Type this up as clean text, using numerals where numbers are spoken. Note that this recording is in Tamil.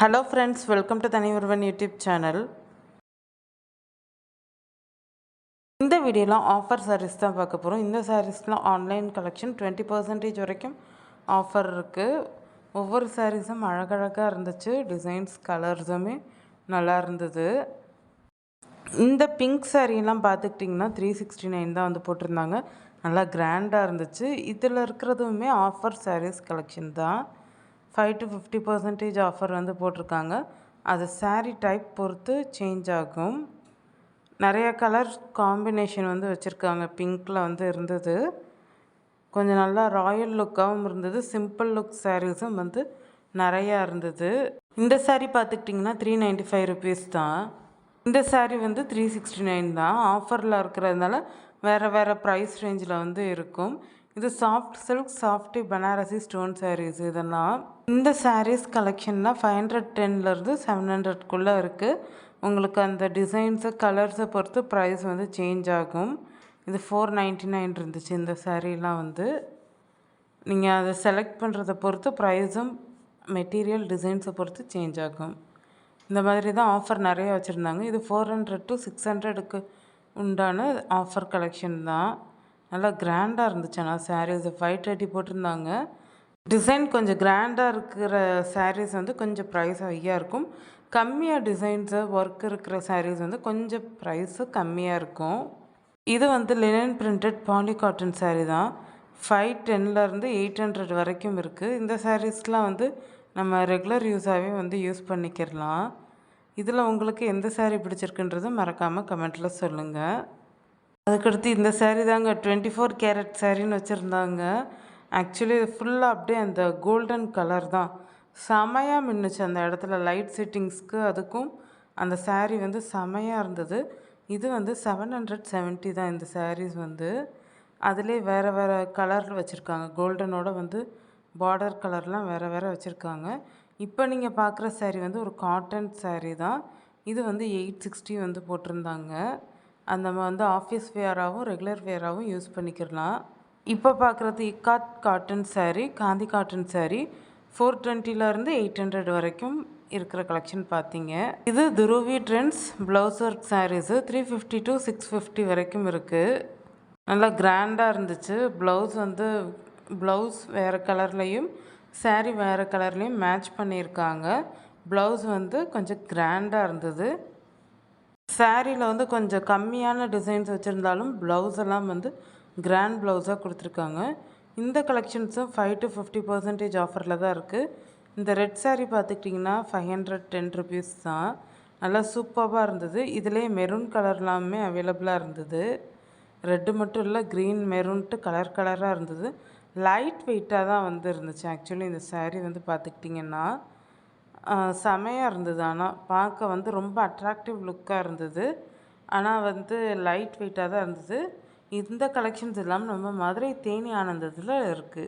ஹலோ ஃப்ரெண்ட்ஸ், வெல்கம் டு தனி ஒருவன் யூடியூப் சேனல். இந்த வீடியோவில் ஆஃபர் சாரீஸ் தான் பார்க்க போகிறோம். இந்த சாரீஸ்லாம் ஆன்லைன் கலெக்ஷன் 20% வரைக்கும் ஆஃபர் இருக்குது. ஒவ்வொரு சாரீஸும் அழகழகாக இருந்துச்சு. டிசைன்ஸ் கலர்ஸுமே நல்லா இருந்தது. இந்த பிங்க் சாரீலாம் பார்த்துக்கிட்டிங்கன்னா 369 தான் வந்து போட்டிருந்தாங்க. நல்லா கிராண்டாக இருந்துச்சு. இதில் இருக்கிறதுமே ஆஃபர் சாரீஸ் கலெக்ஷன் தான். 5 to 50% ஆஃபர் வந்து போட்டிருக்காங்க. அது சாரீ டைப் பொறுத்து சேஞ்ச் ஆகும். நிறைய கலர் காம்பினேஷன் வந்து வச்சுருக்காங்க. பிங்க்கில் வந்து இருந்தது. கொஞ்சம் நல்லா ராயல் லுக்காகவும் இருந்தது. சிம்பிள் லுக் சாரீஸும் வந்து நிறையா இருந்தது. இந்த சாரீ பார்த்துக்கிட்டிங்கன்னா 395 ருபீஸ் தான். இந்த சாரீ வந்து 369 தான். ஆஃபரில் இருக்கிறதுனால வேறு ப்ரைஸ் ரேஞ்சில் வந்து இருக்கும். இது soft silk, softy Banarasi stone saris. இதெல்லாம் இந்த சாரீஸ் கலெக்ஷன்லாம் 510லேருந்து 700க்குள்ளே இருக்குது. உங்களுக்கு அந்த டிசைன்ஸு கலர்ஸை பொறுத்து ப்ரைஸ் வந்து சேஞ்ச் ஆகும். இது 499 இருந்துச்சு. இந்த சாரீலாம் வந்து நீங்கள் அதை செலக்ட் பண்ணுறதை பொறுத்து ப்ரைஸும் மெட்டீரியல் டிசைன்ஸை பொறுத்து சேஞ்ச் ஆகும். இந்த மாதிரி தான் ஆஃபர் நிறைய வச்சுருந்தாங்க. இது 400 to 600க்கு உண்டான ஆஃபர் கலெக்ஷன் தான். நல்லா கிராண்டாக இருந்துச்சு. ஆனால் சாரீஸ் 530 போட்டிருந்தாங்க. டிசைன் கொஞ்சம் கிராண்டாக இருக்கிற சாரீஸ் வந்து கொஞ்சம் ப்ரைஸ் ஹையாக இருக்கும். கம்மியாக டிசைன்ஸு ஒர்க் இருக்கிற சாரீஸ் வந்து கொஞ்சம் ப்ரைஸு கம்மியாக இருக்கும். இது வந்து linen printed poly cotton sari தான். 510லேருந்து 800 வரைக்கும் இருக்குது. இந்த சாரீஸ்லாம் வந்து நம்ம ரெகுலர் யூஸாகவே வந்து யூஸ் பண்ணிக்கிறலாம். இதில் உங்களுக்கு எந்த சாரீ பிடிச்சிருக்குன்றது மறக்காமல் கமெண்ட்டில் சொல்லுங்கள். அதுக்கடுத்து இந்த சாரீ தாங்க 24 கேரட் சாரின்னு வச்சுருந்தாங்க. ஆக்சுவலி இது ஃபுல்லாக அப்படியே அந்த கோல்டன் கலர் தான். செமையாக மின்னுச்சு அந்த இடத்துல லைட் செட்டிங்ஸ்க்கு. அதுக்கும் அந்த சாரீ வந்து செமையாக இருந்தது. இது வந்து 770 தான் இந்த சாரீஸ் வந்து. அதிலே வேறு கலரில் வச்சுருக்காங்க. கோல்டனோட வந்து பார்டர் கலர்லாம் வேறு வச்சுருக்காங்க. இப்போ நீங்கள் பார்க்குற சாரீ வந்து ஒரு காட்டன் சாரீ தான். இது வந்து 860 வந்து போட்டிருந்தாங்க. அந்த வந்து ஆஃபீஸ் வேராகவும் ரெகுலர் வேராகவும் யூஸ் பண்ணிக்கிறலாம். இப்போ பார்க்குறது இக்காத் காட்டன் சாரீ, காந்தி காட்டன் சாரீ 420லேருந்து 800 வரைக்கும் இருக்கிற கலெக்ஷன் பார்த்தீங்க. இது துருவி trends blouse work saris 350 to 650 வரைக்கும் இருக்குது. நல்லா கிராண்டாக இருந்துச்சு. ப்ளவுஸ் வேறு கலர்லேயும் சாரீ வேறு கலர்லேயும் மேட்ச் பண்ணியிருக்காங்க. ப்ளவுஸ் வந்து கொஞ்சம் கிராண்டாக இருந்தது. சாரியில் வந்து கொஞ்சம் கம்மியான டிசைன்ஸ் வச்சுருந்தாலும் ப்ளவுஸ் எல்லாம் வந்து கிராண்ட் ப்ளவுஸாக கொடுத்துருக்காங்க. இந்த கலெக்ஷன்ஸும் 5 to 50% ஆஃபரில் தான் இருக்குது. இந்த ரெட் சாரீ பார்த்துக்கிட்டிங்கன்னா 510 ருபீஸ் தான். நல்லா சூப்பராக இருந்தது. இதிலே மெரூன் கலர்லாமே அவைலபிளாக இருந்தது. ரெட்டு மட்டும் இல்லை, க்ரீன் மெரூன்ட்டு கலராக இருந்தது. லைட் வெயிட்டாக தான் வந்து இருந்துச்சு. ஆக்சுவலி இந்த சாரீ வந்து பார்த்துக்கிட்டிங்கன்னா செமையாக இருந்தது. ஆனால் பார்க்க வந்து ரொம்ப அட்ராக்டிவ் லுக்காக இருந்தது. ஆனால் வந்து லைட் வெயிட்டாக தான் இருந்தது. இந்த கலெக்ஷன்ஸ் இல்லாமல் நம்ம மதுரை தேனி ஆனந்தத்தில் இருக்குது.